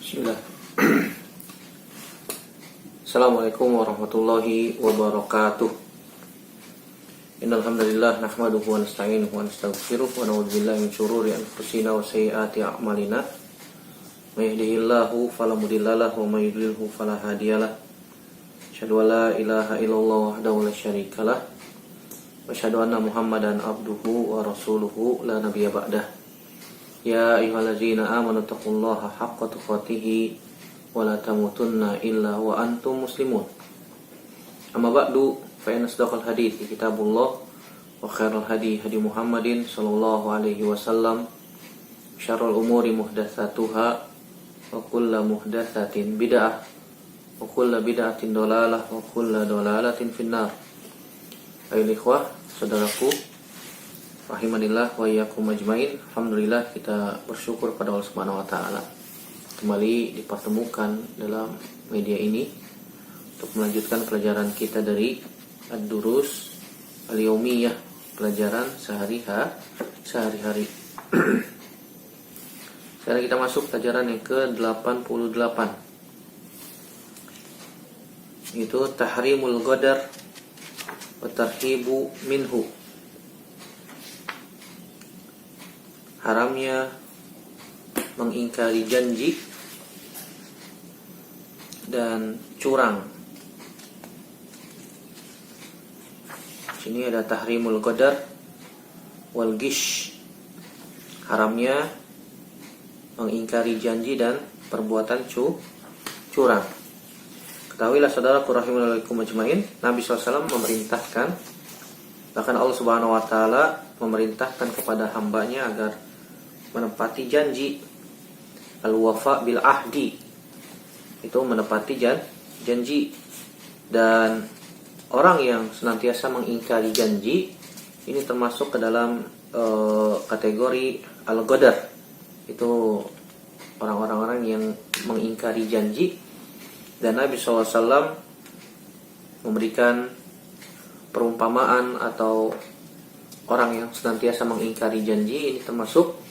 Bismillah. Assalamualaikum warahmatullahi wabarakatuh. Innal hamdalillah nahmaduhu wa nasta'inuhu wa nastaghfiruh wa na'udzu billahi min shururi anfusina wa sayyiati a'malina. May yahdihillahu fala mudilla lahu wa may yudlilhu fala hadiyalah. Asyhadu an la ilaha illallah wahdahu la syarikalah wa asyhadu anna Muhammadan abduhu wa rasuluhu la nabiyya ba'dah. Ya ayyuhallazina amanu taqullaha haqqa tuqatih wa la tamutunna illa wa antum muslimun. Amma ba'du, fa inna asdaqal hadits kitabullah wa khairal hadi Muhammadin sallallahu alaihi wasallam. Syarrul umuri muhdatsatuha wa kullu muhdatsatin bid'ah wa kullu bid'atin dhalalah wa kullu dhalalatin finnar. Ayo ikhwah, saudaraku rahimanillah wa iyyakum ajmain. Alhamdulillah, kita bersyukur pada Allah Subhanahu wa taala kembali dipertemukan dalam media ini untuk melanjutkan pelajaran kita dari Ad-Durus Al-Yaumiyah, pelajaran sehari-hari. Sekarang kita masuk pelajaran yang ke-88, yaitu Tahrimul Qadar wa Tarhibu Minhu. Haramnya mengingkari janji dan curang. Sini ada tahrimul qadar wal gish. Haramnya mengingkari janji dan perbuatan curang. Ketahuilah saudaraku rahimanallahu ajmain, Nabi SAW memerintahkan, bahkan Allah Subhanahu wa taala memerintahkan kepada hambanya agar menepati janji. Al-wafa bil ahdi, itu menepati janji. Dan orang yang senantiasa mengingkari janji ini termasuk ke dalam kategori al-qadar. Itu orang-orang yang mengingkari janji. Dan Nabi SAW memberikan perumpamaan atau orang yang senantiasa mengingkari janji ini termasuk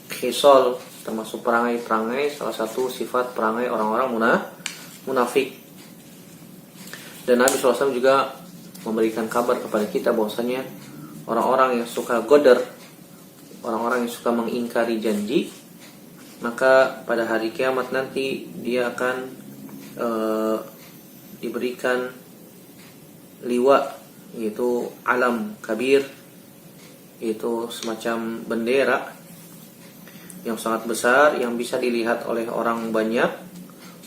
khisal, termasuk perangai-perangai, salah satu sifat perangai orang-orang munafik. Dan Nabi SAW juga memberikan kabar kepada kita bahwasanya orang-orang yang suka qadar, orang-orang yang suka mengingkari janji, maka pada hari kiamat nanti dia akan diberikan liwa, yaitu alam kabir, yaitu semacam bendera yang sangat besar yang bisa dilihat oleh orang banyak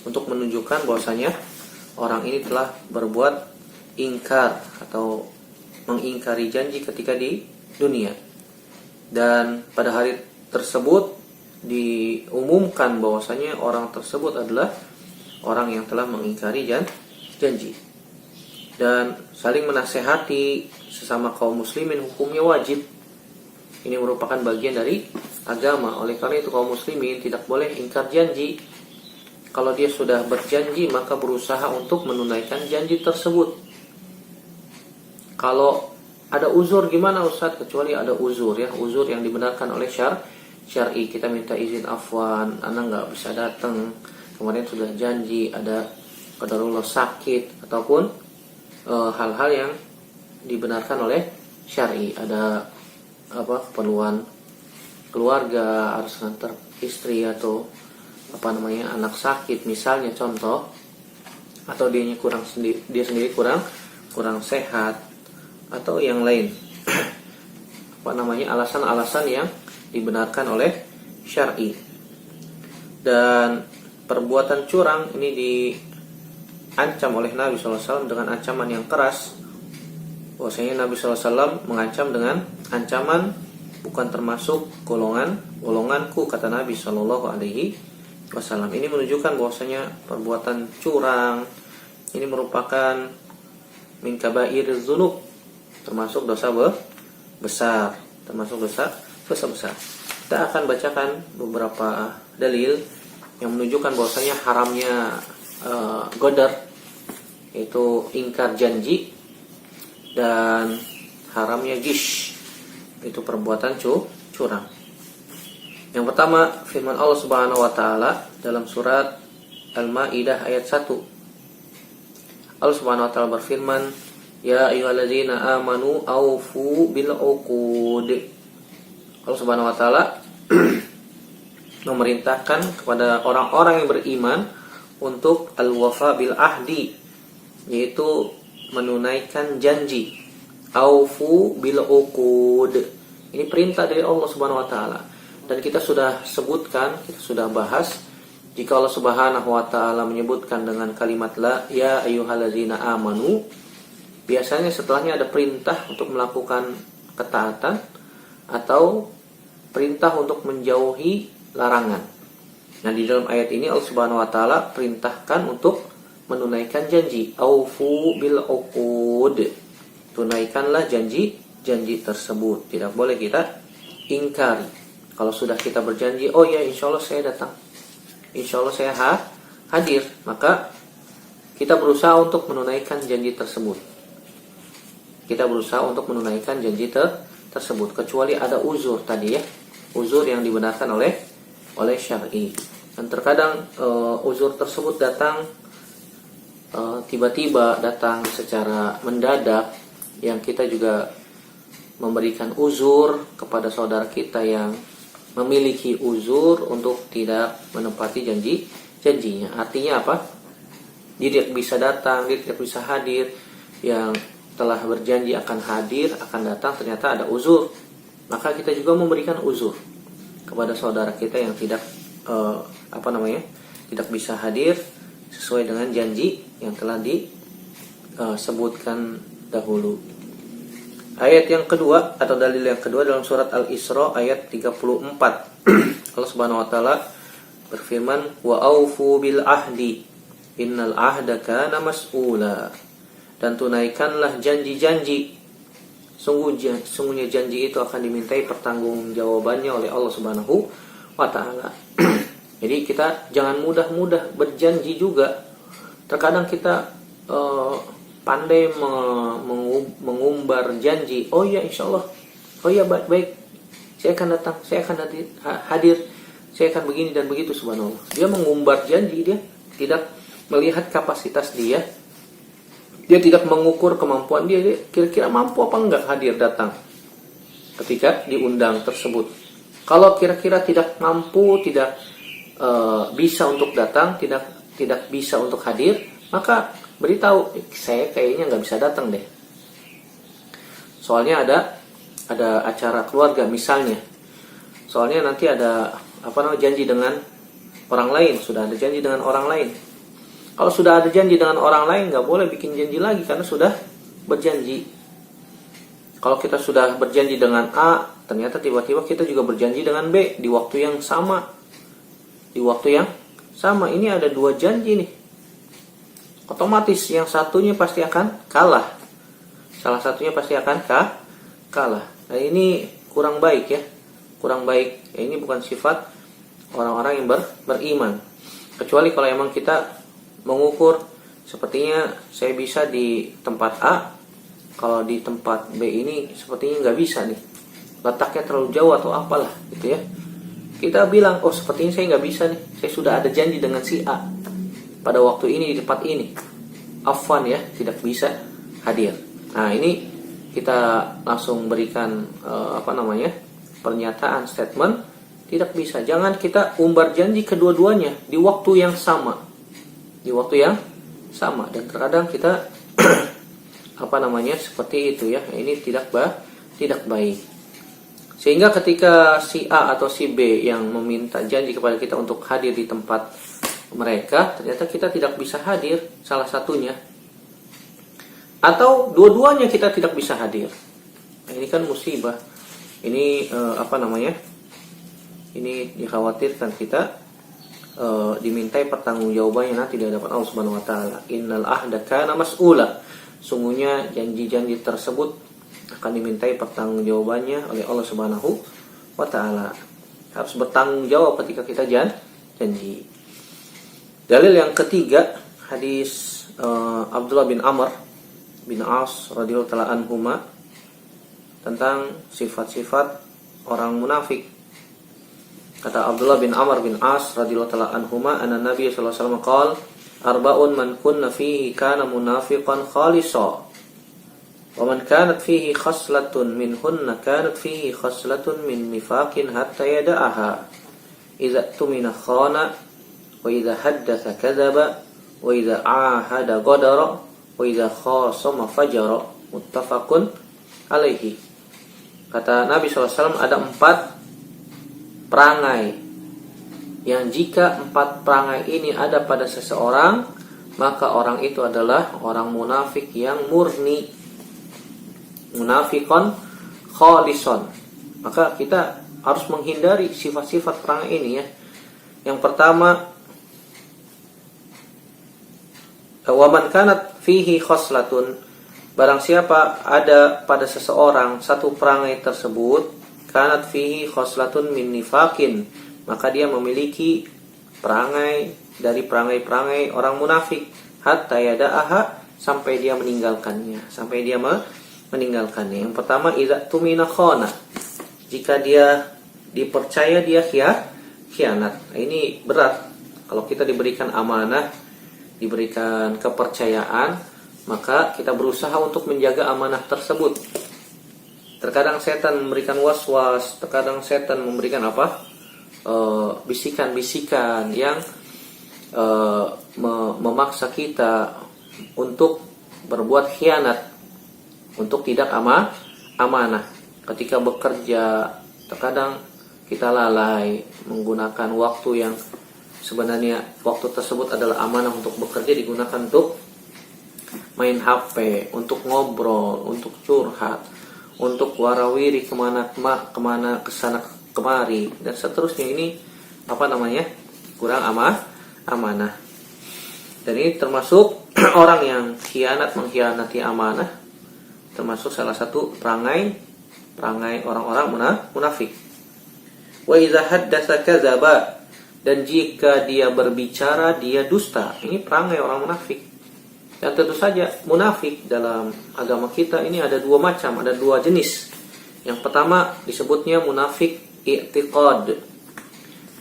untuk menunjukkan bahwasanya orang ini telah berbuat ingkar atau mengingkari janji ketika di dunia. Dan pada hari tersebut diumumkan bahwasanya orang tersebut adalah orang yang telah mengingkari janji. Dan saling menasehati sesama kaum muslimin hukumnya wajib. Ini merupakan bagian dari agama. Oleh karena itu kaum muslimin tidak boleh ingkar janji. Kalau dia sudah berjanji, maka berusaha untuk menunaikan janji tersebut. Kalau ada uzur, gimana Ustaz? Kecuali ada uzur, ya, uzur yang dibenarkan oleh syar'i. Kita minta izin, afwan, Anda nggak bisa datang, kemarin sudah janji, ada qadarullah sakit, ataupun hal-hal yang dibenarkan oleh syar'i. Ada keperluan keluarga, harus ngantar istri atau anak sakit misalnya, contoh, atau dia sendiri kurang sehat, atau yang lain. Alasan-alasan yang dibenarkan oleh syar'i. Dan perbuatan curang ini diancam oleh Nabi SAW dengan ancaman yang keras. Bahwasanya Nabi SAW mengancam dengan ancaman bukan termasuk golonganku, kata Nabi SAW. Ini menunjukkan bahwasanya perbuatan curang ini merupakan min kabairiz dzunub, termasuk dosa besar, besar. Kita akan bacakan beberapa dalil yang menunjukkan bahwasanya haramnya qadar, yaitu ingkar janji, dan haramnya gish, itu perbuatan curang. Yang pertama, firman Allah Subhanahu wa taala dalam surat Al-Maidah ayat 1. Allah Subhanahu wa taala berfirman, "Ya ayyuhalladzina amanu aufu bil uqud." Allah Subhanahu wa taala memerintahkan kepada orang-orang yang beriman untuk al-wafa bil ahdi, yaitu menunaikan janji. Aufu bil uqud. Ini perintah dari Allah Subhanahu wa taala. Dan kita sudah sebutkan, kita sudah bahas, jika Allah Subhanahu wa taala menyebutkan dengan kalimat la ya ayyuhalladzina amanu, biasanya setelahnya ada perintah untuk melakukan ketaatan atau perintah untuk menjauhi larangan. Nah, di dalam ayat ini Allah Subhanahu wa taala perintahkan untuk menunaikan janji. Aufu bil uqud. Tunaikanlah janji tersebut. Tidak boleh kita ingkari. Kalau sudah kita berjanji, oh ya insya Allah saya datang, insya Allah saya hadir, maka kita berusaha untuk menunaikan janji tersebut. Kita berusaha untuk menunaikan janji tersebut, kecuali ada uzur tadi ya, uzur yang dibenarkan oleh syar'i. Dan terkadang uzur tersebut datang tiba-tiba, datang secara mendadak, yang kita juga memberikan uzur kepada saudara kita yang memiliki uzur untuk tidak menepati janjinya. Artinya apa? Dia tidak bisa datang, dia tidak bisa hadir. Yang telah berjanji akan hadir, akan datang, ternyata ada uzur. Maka kita juga memberikan uzur kepada saudara kita yang tidak tidak bisa hadir sesuai dengan janji yang telah disebutkan dahulu. Ayat yang kedua atau dalil yang kedua dalam surat Al-Isra ayat 34. Allah Subhanahu wa taala berfirman, "Wa aufu bil ahdi, innal ahda kana mas'ula." Dan tunaikanlah janji-janji. Sungguhnya janji itu akan dimintai pertanggungjawabannya oleh Allah Subhanahu wa taala. Jadi kita jangan mudah-mudah berjanji juga. Terkadang kita pandai mengumbar janji. Oh ya insya Allah, oh ya baik, saya akan datang, saya akan hadir, saya akan begini dan begitu. Subhanallah, dia mengumbar janji, dia tidak melihat kapasitas dia tidak mengukur kemampuan dia kira-kira mampu apa enggak hadir datang ketika diundang tersebut. Kalau kira-kira tidak mampu, tidak bisa untuk datang, tidak bisa untuk hadir, maka beritahu, saya kayaknya nggak bisa datang deh. Soalnya ada acara keluarga misalnya. Soalnya nanti ada janji dengan orang lain, sudah ada janji dengan orang lain. Kalau sudah ada janji dengan orang lain, nggak boleh bikin janji lagi karena sudah berjanji. Kalau kita sudah berjanji dengan A, ternyata tiba-tiba kita juga berjanji dengan B di waktu yang sama. Di waktu yang sama, ini ada dua janji nih. Otomatis yang satunya pasti akan kalah. Salah satunya pasti akan kalah. Nah, ini kurang baik ya. Kurang baik. Ya, ini bukan sifat orang-orang yang beriman. Kecuali kalau emang kita mengukur, sepertinya saya bisa di tempat A, kalau di tempat B ini sepertinya nggak bisa nih. Letaknya terlalu jauh atau apalah gitu ya. Kita bilang, oh sepertinya saya nggak bisa nih. Saya sudah ada janji dengan si A pada waktu ini di tempat ini. Afwan ya, tidak bisa hadir. Nah, ini kita langsung berikan pernyataan, statement, tidak bisa. Jangan kita umbar janji kedua-duanya di waktu yang sama. Di waktu yang sama, dan terkadang kita seperti itu ya. Ini tidak baik. Sehingga ketika si A atau si B yang meminta janji kepada kita untuk hadir di tempat mereka, ternyata kita tidak bisa hadir salah satunya, atau dua-duanya kita tidak bisa hadir. Nah, ini kan musibah. Ini ini dikhawatirkan kita dimintai pertanggungjawabannya nanti di hadapan Allah Subhanahu wa taala. Innal ahda kana mas'ula. Sungguhnya janji-janji tersebut akan dimintai pertanggungjawabannya oleh Allah Subhanahu wa taala. Harus bertanggung jawab ketika kita janji. Dalil yang ketiga, hadis Abdullah bin Amr bin As radhiyallahu taala anhuma tentang sifat-sifat orang munafik. Kata Abdullah bin Amr bin As radhiyallahu taala anhuma, anna Nabi sallallahu alaihi wasallam qala, arba'un man kunna fihi kana munafiqan khalisan. Wa man kanat fihi khaslatun minhunna kanat fihi khaslatun min nifaqin hatta yada'aha. Idza tumina khana wa idza haddatsa kadzaba wa idza ahada ghadara wa idza khasama fajara. Muttafaqun alaihi. Kata Nabi SAW, ada 4 perangai yang jika 4 perangai ini ada pada seseorang, maka orang itu adalah orang munafik yang murni, munafikon khalison. Maka kita harus menghindari sifat-sifat perangai ini ya. Yang pertama, waman kanat fihi khoslatun, barang siapa ada pada seseorang satu perangai tersebut, kanat fihi khoslatun min nifakin, maka dia memiliki perangai dari perangai-perangai orang munafik, hatta yada'aha, sampai dia meninggalkannya, Yang pertama, idza tumina khana, jika dia dipercaya dia khianat. Ini berat. Kalau kita diberikan amanah, diberikan kepercayaan, maka kita berusaha untuk menjaga amanah tersebut. Terkadang setan memberikan was-was, terkadang setan memberikan bisikan-bisikan yang memaksa kita untuk berbuat khianat, untuk tidak amanah. Ketika bekerja, terkadang kita lalai menggunakan waktu yang sebenarnya waktu tersebut adalah amanah untuk bekerja, digunakan untuk main HP, untuk ngobrol, untuk curhat, untuk warawiri kemana kesana kemari dan seterusnya. Ini kurang amanah. Dan ini termasuk orang yang mengkhianati amanah, termasuk salah satu perangai orang-orang munafik. Wa idza haddatsa kadzaba, dan jika dia berbicara dia dusta. Ini perangai orang munafik. Dan tentu saja munafik dalam agama kita ini ada 2 macam, ada 2 jenis. Yang pertama disebutnya munafik i'tiqad.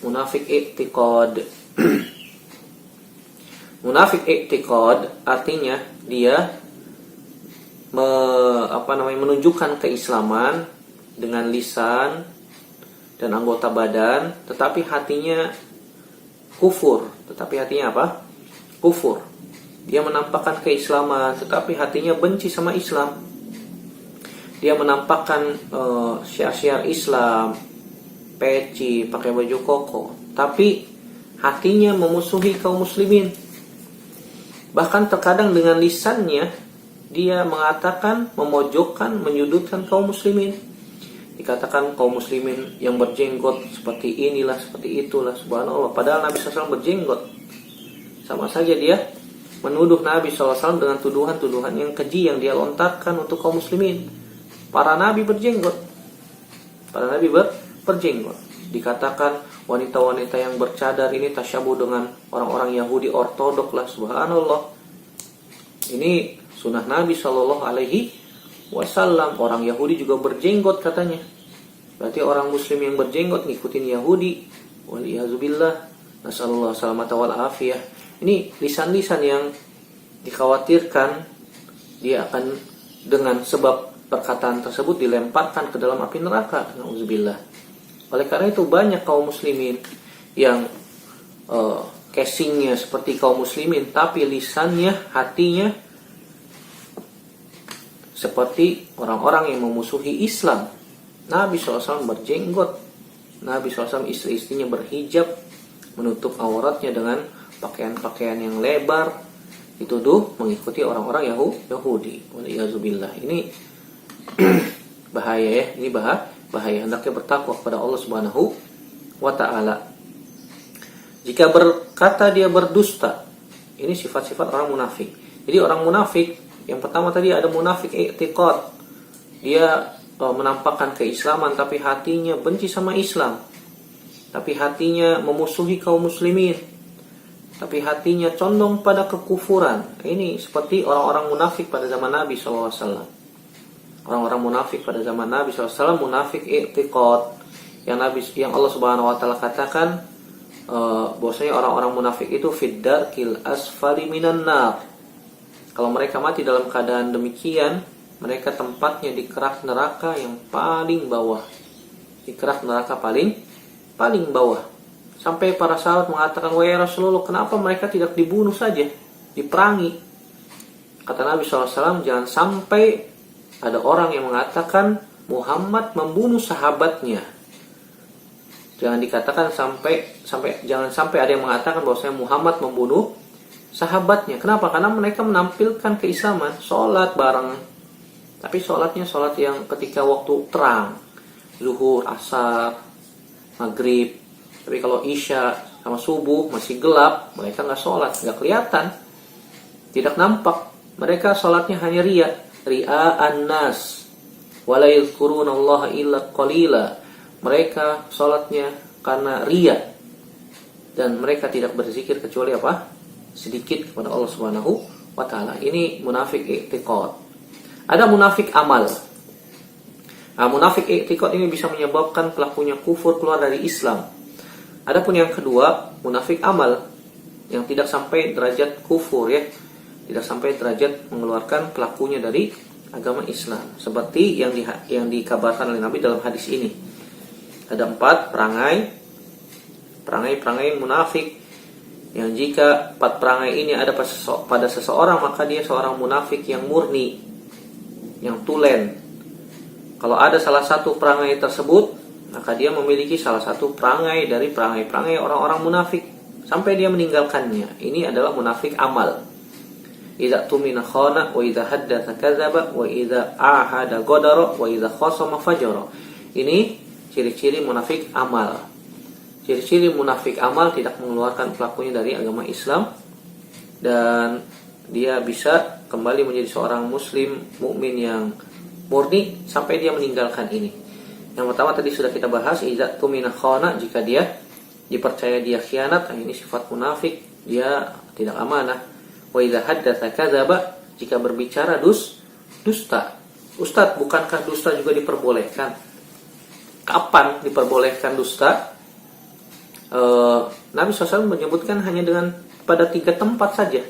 Munafik i'tiqad. Munafik i'tiqad artinya dia menunjukkan keislaman dengan lisan dan anggota badan, tetapi hatinya kufur. Kufur. Dia menampakkan keislaman, tetapi hatinya benci sama Islam. Dia menampakkan syiar-syiar Islam, peci, pakai baju koko, tapi hatinya memusuhi kaum muslimin. Bahkan terkadang dengan lisannya dia mengatakan, memojokkan, menyudutkan kaum muslimin. Dikatakan kaum muslimin yang berjenggot seperti inilah, seperti itulah, subhanallah. Padahal Nabi SAW berjenggot. Sama saja dia menuduh Nabi SAW dengan tuduhan-tuduhan yang keji yang dia lontarkan untuk kaum muslimin. Para nabi berjenggot. Dikatakan wanita-wanita yang bercadar ini tasyabuh dengan orang-orang Yahudi ortodok lah, subhanallah. Ini sunnah Nabi SAW. Orang Yahudi juga berjenggot katanya. Berarti orang muslim yang berjenggot ngikutin Yahudi. Waliyazubillah. Nasallallahu salamata wal afiyah. Ini lisan-lisan yang dikhawatirkan dia akan dengan sebab perkataan tersebut dilemparkan ke dalam api neraka. Nauzubillah. Oleh karena itu banyak kaum muslimin yang casingnya seperti kaum muslimin, tapi lisannya, hatinya seperti orang-orang yang memusuhi Islam. Nabi SAW berjenggot. Nabi SAW istri-istrinya berhijab, menutup auratnya dengan pakaian-pakaian yang lebar. Dituduh mengikuti orang-orang Yahudi. Waliyazubillah. Ini bahaya ya. Ini bahaya. Hendaknya bertakwa kepada Allah Subhanahu wa ta'ala. Jika berkata dia berdusta, ini sifat-sifat orang munafik. Jadi orang munafik, yang pertama tadi ada munafik i'tiqad. Dia menampakkan keislaman tapi hatinya benci sama Islam. Tapi hatinya memusuhi kaum muslimin. Tapi hatinya condong pada kekufuran. Ini seperti orang-orang munafik pada zaman Nabi SAW. Orang-orang munafik pada zaman Nabi SAW munafik i'tiqad. yang Allah Subhanahu wa taala katakan bahwasanya orang-orang munafik itu fiddarkil asfali minan nar. Kalau mereka mati dalam keadaan demikian, mereka tempatnya di kerak neraka yang paling bawah. Di kerak neraka paling bawah. Sampai para sahabat mengatakan, "Wahai Rasulullah, kenapa mereka tidak dibunuh saja, diperangi?" Kata Nabi SAW, jangan sampai ada orang yang mengatakan Muhammad membunuh sahabatnya. Jangan dikatakan jangan sampai ada yang mengatakan bahwasanya Muhammad membunuh sahabatnya. Kenapa? Karena mereka menampilkan keislaman, sholat bareng. Tapi sholatnya sholat yang ketika waktu terang, zuhur, asar, maghrib. Tapi kalau isya sama subuh masih gelap, mereka nggak sholat, nggak kelihatan, tidak nampak. Mereka sholatnya hanya ria'an nas, wala yadhkurunallaha illa qalila. Mereka sholatnya karena ria, dan mereka tidak berzikir kecuali apa? Sedikit kepada Allah Subhanahu wa taala. Ini munafik i'tiqad. Ada munafik amal. Nah, munafik i'tiqad ini bisa menyebabkan pelakunya kufur, keluar dari Islam. Adapun yang kedua, munafik amal yang tidak sampai derajat kufur, ya. Tidak sampai derajat mengeluarkan pelakunya dari agama Islam. Seperti yang dikabarkan oleh Nabi dalam hadis ini. Ada 4 perangai munafik, yang jika 4 perangai ini ada pada seseorang, maka dia seorang munafik yang murni, yang tulen. Kalau ada salah satu perangai tersebut, maka dia memiliki salah satu perangai dari perangai-perangai orang-orang munafik sampai dia meninggalkannya. Ini adalah munafik amal. Idza tumina khana, wa idza haddatsa kadzaba, wa idza ahada ghadara, wa idza khasama fajara. Ini ciri-ciri munafik amal. Ciri-ciri munafik amal tidak mengeluarkan pelakunya dari agama Islam, dan dia bisa kembali menjadi seorang muslim mukmin yang murni sampai dia meninggalkan ini. Yang pertama tadi sudah kita bahas, idza tumina khana, jika dia dipercaya dia khianat, ini sifat munafik, dia tidak amanah. Wa idza haddatsa kadzaba, jika berbicara dusta. Ustaz, bukankah dusta juga diperbolehkan? Kapan diperbolehkan dusta? Nabi SAW menyebutkan hanya pada 3 tempat saja.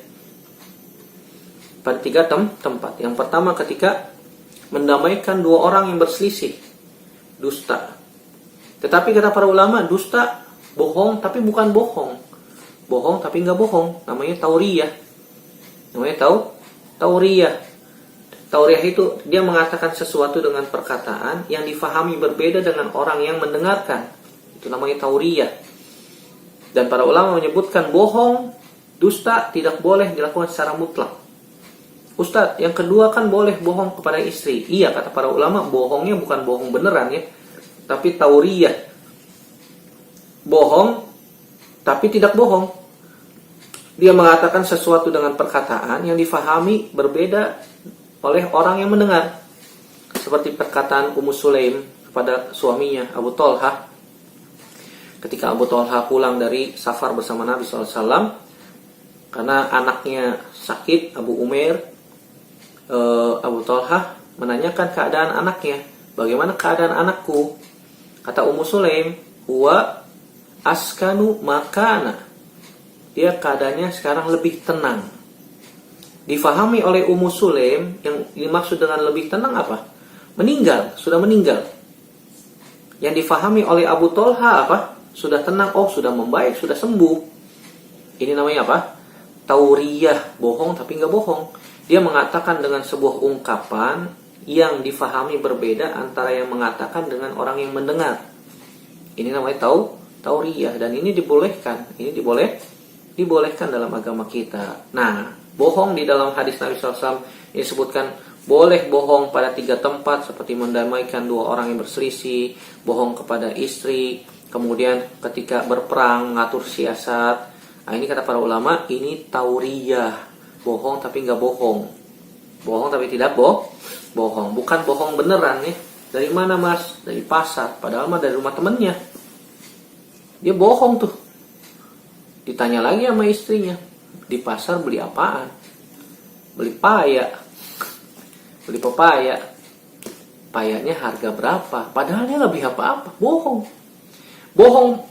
Pada 3 tempat. Yang pertama ketika mendamaikan 2 orang yang berselisih, dusta. Tetapi kata para ulama, dusta bohong tapi bukan bohong. Bohong tapi nggak bohong. Namanya tauriyah. Tauriyah. Tauriyah itu dia mengatakan sesuatu dengan perkataan yang difahami berbeda dengan orang yang mendengarkan. Itu namanya tauriyah. Dan para ulama menyebutkan bohong, dusta tidak boleh dilakukan secara mutlak. Ustadz, yang kedua kan boleh bohong kepada istri. Iya, kata para ulama, bohongnya bukan bohong beneran, ya, tapi tauriyah. Bohong tapi tidak bohong. Dia mengatakan sesuatu dengan perkataan yang difahami berbeda oleh orang yang mendengar. Seperti perkataan Ummu Sulaim kepada suaminya Abu Thalhah ketika Abu Thalhah pulang dari safar bersama Nabi SAW, karena anaknya sakit, Abu Umair. Abu Thalhah menanyakan keadaan anaknya, bagaimana keadaan anakku? Kata Ummu Sulaim, huwa askanu makana, dia keadaannya sekarang lebih tenang. Difahami oleh Ummu Sulaim, yang dimaksud dengan lebih tenang apa? Sudah meninggal. Yang difahami oleh Abu Thalhah apa? Sudah tenang, sudah membaik, sudah sembuh. Ini namanya apa? Tauriyah, bohong tapi nggak bohong. Dia mengatakan dengan sebuah ungkapan yang difahami berbeda antara yang mengatakan dengan orang yang mendengar. Ini namanya tauriyah, dan ini dibolehkan. Ini dibolehkan dalam agama kita. Nah, bohong di dalam hadis Nabi SAW ini disebutkan boleh bohong pada 3 tempat, seperti mendamaikan 2 orang yang berselisih, bohong kepada istri, kemudian ketika berperang ngatur siasat. Nah, ini kata para ulama, ini tauriyah, bohong tapi nggak bohong, bohong tapi tidak bohong, bukan bohong beneran, ya. Dari mana mas? Dari pasar, padahal mah dari rumah temennya. Dia bohong tuh. Ditanya lagi sama istrinya, di pasar beli apaan? Beli pepaya. Payanya harga berapa? Padahal dia nggak beli apa-apa, bohong. Bohong,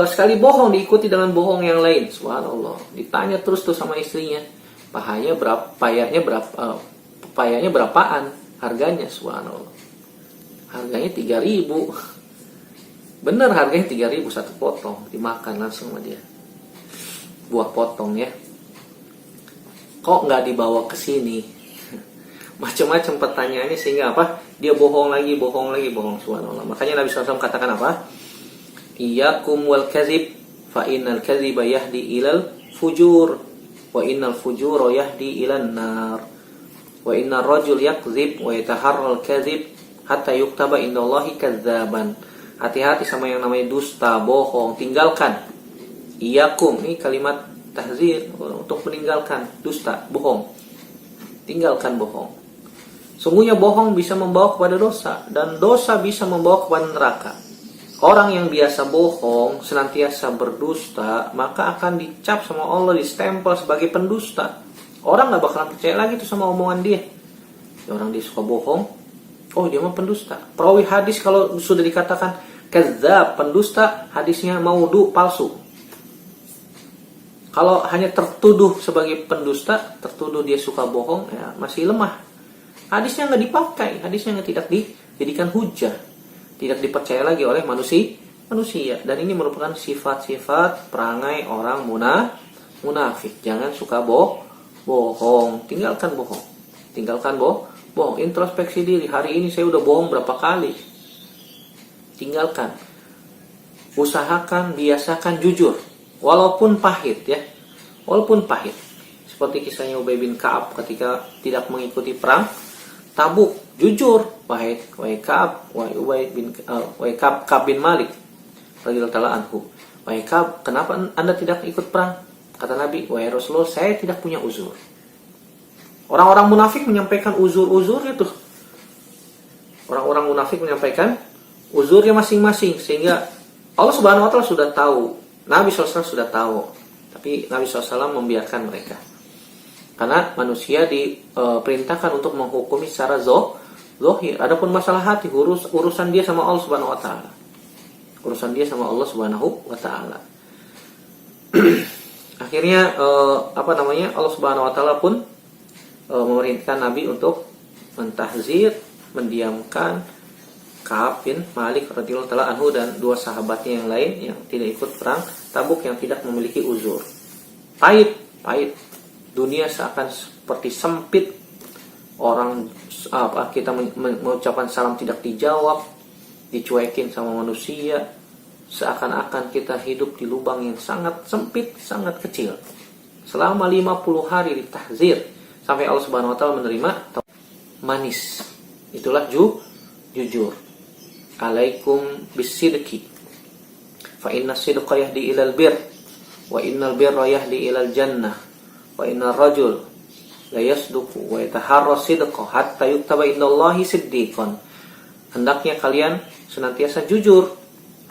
sekali bohong diikuti dengan bohong yang lain. Subhanallah. Ditanya terus tuh sama istrinya, pepayanya berapaan harganya? Subhanallah. Harganya 3.000. Bener, harganya 3.000 satu potong, dimakan langsung sama dia. Buah potong ya. Kok nggak dibawa ke sini? Macam-macam pertanyaannya, sehingga apa? Dia bohong lagi. Subhanallah. Makanya Nabi SAW katakan apa? Iyyakum wal kadzib fa innal kadziba yahdi ilal fujur wa innal fujura yahdi ilan nar wa innar rajul yakdzib wa yataharral kadzib hatta yuktaba indallahi kadzaban. Hati-hati sama yang namanya dusta, bohong, tinggalkan. Iyyakum, ini kalimat tahzir untuk meninggalkan dusta, bohong. Tinggalkan bohong. Sungguhnya bohong bisa membawa kepada dosa, dan dosa bisa membawa kepada neraka. Orang yang biasa bohong, senantiasa berdusta, maka akan dicap sama Allah, distempel sebagai pendusta. Orang gak bakalan percaya lagi tuh sama omongan dia. Orang dia suka bohong, oh dia mah pendusta. Perawi hadis kalau sudah dikatakan kadzab, pendusta, hadisnya maudhu, palsu. Kalau hanya tertuduh sebagai pendusta, tertuduh dia suka bohong, ya masih lemah. Hadisnya nggak dipakai, hadisnya tidak dijadikan hujah. Tidak dipercaya lagi oleh manusia. Dan ini merupakan sifat-sifat perangai orang munafik. Jangan suka bohong. Tinggalkan bohong. Introspeksi diri. Hari ini saya udah bohong berapa kali? Tinggalkan. Usahakan, biasakan jujur. Walaupun pahit ya. Seperti kisahnya Ubay bin Ka'ab ketika tidak mengikuti perang Tabuk. Jujur, wahai Ka'ab, wahai Ka'ab bin Malik radhiyallahu ta'ala anhu. Wahai Ka'ab, kenapa Anda tidak ikut perang? Kata Nabi, wahai Rasulullah, saya tidak punya uzur. Orang-orang munafik menyampaikan uzur-uzurnya tuh. Orang-orang munafik menyampaikan uzurnya masing-masing, sehingga Allah Subhanahu wa taala sudah tahu, Nabi SAW sudah tahu, tapi Nabi SAW membiarkan mereka. Karena manusia diperintahkan untuk menghukumi secara zahir. Adapun masalah hati, urusan dia sama Allah Subhanahu wa taala. Akhirnya Allah Subhanahu wa taala pun memerintahkan Nabi untuk mentahzir, mendiamkan Ka'ab bin Malik radhiyallahu ta'ala anhu dan dua sahabatnya yang lain yang tidak ikut perang Tabuk, yang tidak memiliki uzur. Pahit. Dunia seakan seperti sempit. Orang kita mengucapkan salam tidak dijawab, dicuekin sama manusia. Seakan-akan kita hidup di lubang yang sangat sempit, sangat kecil. Selama 50 hari ditahzir sampai Allah Subhanahu wa taala menerima manis. Itulah jujur. Alaikum bisidqi. Fa inna sidqa yahdi ilal bir wa innal birra yahdi ilal jannah. Wa innar rajul la yasduqu wa yataharra sidqa hatta yuktaba indallahi siddiqan. Hendaknya kalian senantiasa jujur,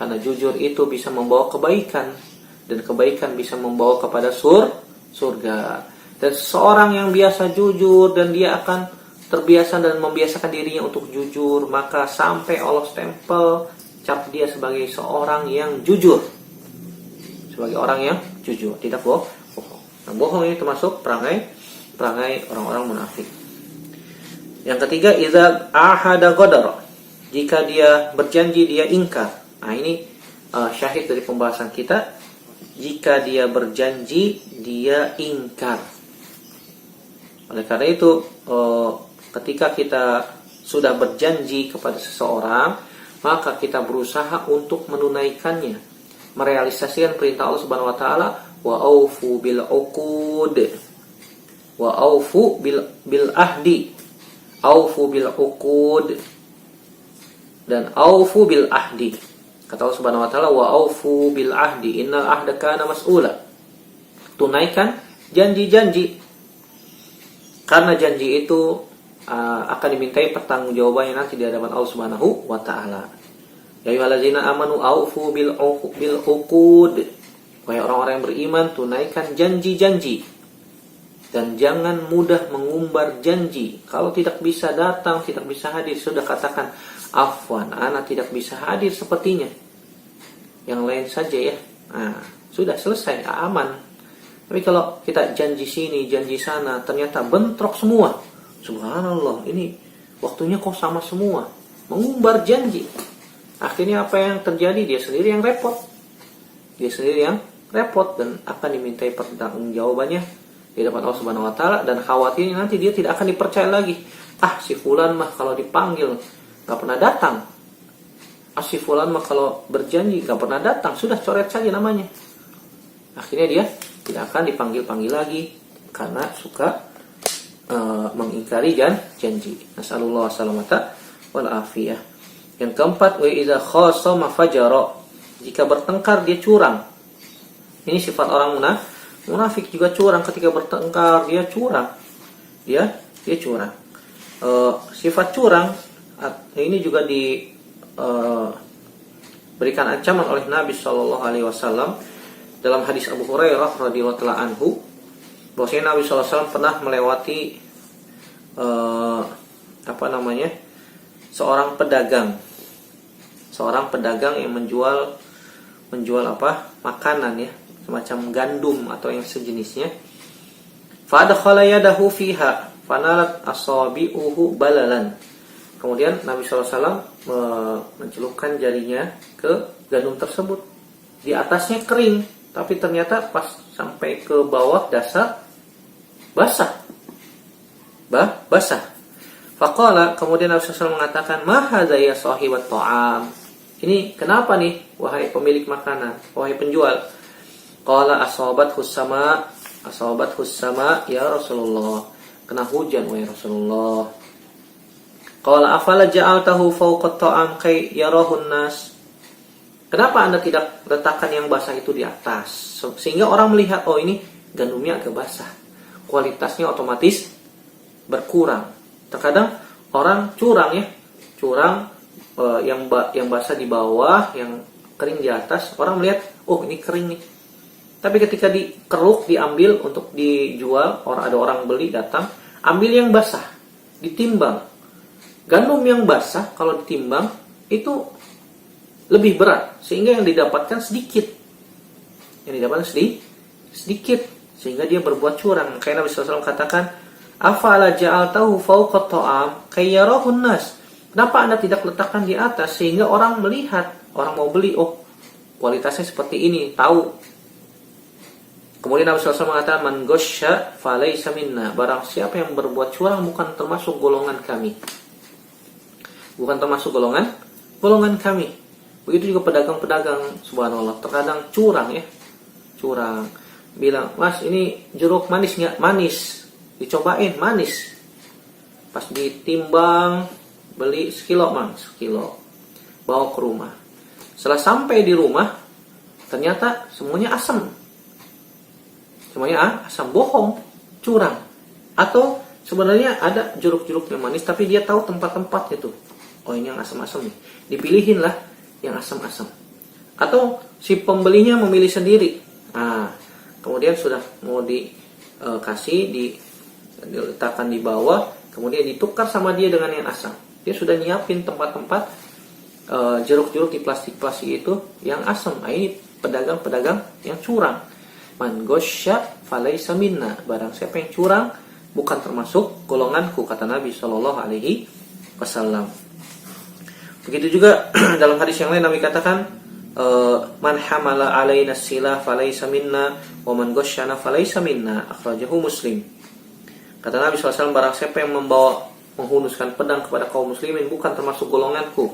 karena jujur itu bisa membawa kebaikan, dan kebaikan bisa membawa kepada surga. Dan seorang yang biasa jujur dan dia akan terbiasa dan membiasakan dirinya untuk jujur, maka sampai Allah stempel cap dia sebagai seorang yang jujur. Sebagai orang yang jujur, tidak bohong. Nah, bohong ini termasuk perangai orang-orang munafik. Yang ketiga, idza ahada ghadara. Jika dia berjanji, dia ingkar. Nah, ini syahid dari pembahasan kita. Jika dia berjanji, dia ingkar. Oleh karena itu, ketika kita sudah berjanji kepada seseorang, maka kita berusaha untuk menunaikannya, merealisasikan perintah Allah Subhanahu wa taala, wa aufu bil uqud, wa aufu bil ahdi, aufu bil uqud, dan aufu bil ahdi. Kata Allah Subhanahu wa taala, wa aufu bil ahdi, innal ahda kana mas'ula. Tunaikan janji-janji, karena janji itu akan dimintai pertanggungjawabannya nanti di hadapan Allah Subhanahu wa taala. Ya ayyuhallazina amanu aufu bil uqud. Wahai orang-orang yang beriman, tunaikan janji-janji, dan jangan mudah mengumbar janji. Kalau tidak bisa datang, tidak bisa hadir, sudah katakan afwan, ana tidak bisa hadir sepertinya. yang lain saja ya. Nah, sudah selesai, aman. Tapi kalau kita janji sini, janji sana, ternyata bentrok semua. Subhanallah, ini waktunya kok sama semua. Mengumbar janji. Akhirnya apa yang terjadi? Dia sendiri yang repot. Dia sendiri yang repot dan akan dimintai pertanggungjawabannya di hadapan Allah Subhanahu wa taala, dan khawatirnya nanti dia tidak akan dipercaya lagi. Ah, si fulan mah kalau dipanggil enggak pernah datang. Ah, si fulan mah kalau berjanji enggak pernah datang, sudah coret saja namanya. Akhirnya dia tidak akan dipanggil-panggil lagi karena suka mengingkari janji. Nasallallahu salamata wal afiyah. Yang keempat, wa idza khasama fajara. Jika bertengkar dia curang. Ini sifat orang munafik juga curang. Ketika bertengkar dia curang. Dia curang. Sifat curang ini juga diberikan ancaman oleh Nabi Shallallahu Alaihi Wasallam dalam hadis Abu Hurairah radhiyallahu anhu, bahwasanya Nabi Shallallahu Alaihi Wasallam pernah melewati seorang pedagang yang menjual makanan ya, semacam gandum atau yang sejenisnya. Fadakhala yadahu fiha fanalat asabi'uhu balalan. Kemudian Nabi SAW mencelupkan jarinya ke gandum tersebut. Di atasnya kering, tapi ternyata pas sampai ke bawah dasar basah. Basah. Faqala, kemudian Nabi SAW mengatakan, "Ma hadza ya sahibat ta'am?" Ini kenapa nih wahai pemilik makanan, wahai penjual? Qala asabathu sama ya Rasulullah. Kena hujan wahai Rasulullah. Qala afala ja'altahu fawqa ta'am kay yarahun nas. Kenapa Anda tidak letakkan yang basah itu di atas sehingga orang melihat, oh ini gandumnya agak basah. Kualitasnya otomatis berkurang. Terkadang orang curang ya. Yang basah di bawah, yang kering di atas, orang melihat, oh ini kering nih. Tapi ketika dikeruk, diambil untuk dijual, ada orang beli datang, ambil yang basah, ditimbang. Gandum yang basah kalau ditimbang itu lebih berat, sehingga yang didapatkan sedikit. Sehingga dia berbuat curang. Kayak Nabi SAW katakan, afala ja'altahu fawqa ta'am kayyarahun nas. Kenapa Anda tidak letakkan di atas sehingga orang melihat, orang mau beli, oh kualitasnya seperti ini, tahu. Kemudian Nabi SAW mengatakan, man ghasya falaysa minna. Barang siapa yang berbuat curang bukan termasuk golongan kami. Bukan termasuk golongan kami. Begitu juga pedagang-pedagang, subhanallah, terkadang curang ya. Curang. Bilang, "Mas, ini jeruk manis nggak?" Manis. Dicobain, manis. Pas ditimbang, beli sekilo. Bawa ke rumah. Setelah sampai di rumah, ternyata semuanya asam. Bohong, curang. Atau sebenarnya ada jeruk-jeruk yang manis, tapi dia tahu tempat-tempatnya tuh. Oh ini yang asam-asam nih. Dipilihin lah yang asam-asam. Atau si pembelinya memilih sendiri. Kemudian sudah mau dikasih, diletakkan di bawah, kemudian ditukar sama dia dengan yang asam. Dia sudah nyiapin tempat-tempat jeruk-jeruk di plastik-plastik itu yang asam. Ini pedagang-pedagang yang curang. Man ghasya falaysa minna. Barang siapa yang curang bukan termasuk golonganku, kata Nabi Shallallahu Alaihi Wasallam. Begitu juga dalam hadis yang lain Nabi katakan, man hamala alaina silah falaysa minna wa man ghasyana falaysa minna. Akhrajahu Muslim. Kata Nabi SAW, barang siapa yang menghunuskan pedang kepada kaum muslimin bukan termasuk golonganku.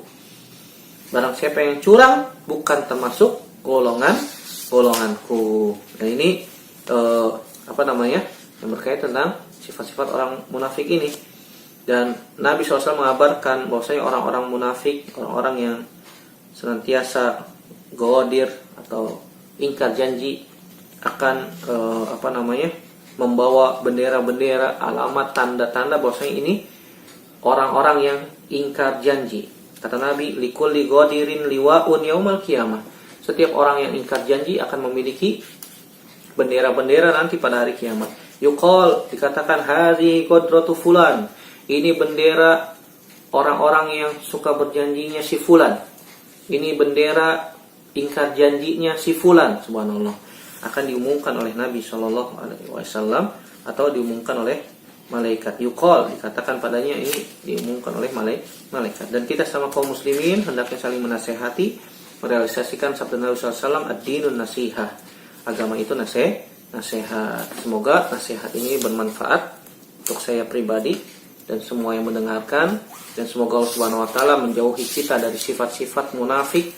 Barang siapa yang curang bukan termasuk golonganku. Dan ini yang berkaitan tentang sifat-sifat orang munafik ini. Dan Nabi SAW mengabarkan bahwasanya orang-orang munafik, orang-orang yang senantiasa godir atau ingkar janji akan membawa bendera-bendera, alamat, tanda-tanda bahwasanya ini orang-orang yang ingkar janji. Kata Nabi, likulli ghadirin liwa'un yaumal qiyamah. Setiap orang yang ingkar janji akan memiliki bendera-bendera nanti pada hari kiamat. Yuqal, dikatakan hadhi qadratu fulan. Ini bendera orang-orang yang suka berjanjinya si fulan. Ini bendera ingkar janjinya si fulan, subhanallah, akan diumumkan oleh Nabi Shallallahu Alaihi Wasallam atau diumumkan oleh malaikat. Yuqal, dikatakan padanya, ini diumumkan oleh malaikat. Dan kita sama kaum muslimin hendaknya saling menasehati, merealisasikan sabda Nabi SAW, ad-dinun nasihah, agama itu nasihat. Semoga nasihat ini bermanfaat untuk saya pribadi dan semua yang mendengarkan, dan semoga Allah Subhanahu wa taala menjauhi kita dari sifat-sifat munafik,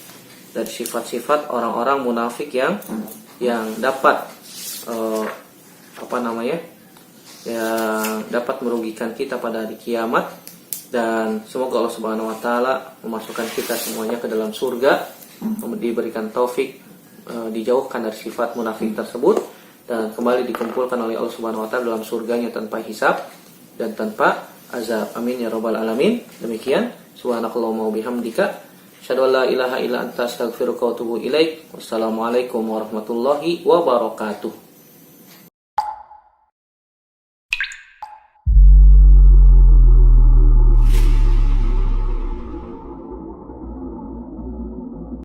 dari sifat-sifat orang-orang munafik yang dapat yang dapat merugikan kita pada hari kiamat. Dan semoga Allah Subhanahu wa taala memasukkan kita semuanya ke dalam surga, diberikan taufik dijauhkan dari sifat munafik tersebut, dan kembali dikumpulkan oleh Allah Subhanahu wa taala dalam surganya tanpa hisab dan tanpa azab. Amin ya rabbal alamin. Demikian, subhanakallahumma wa bihamdika, asyhadu an la ilaha illa anta, astaghfiruka wa atubu ilaik. Wassalamualaikum warahmatullahi wabarakatuh.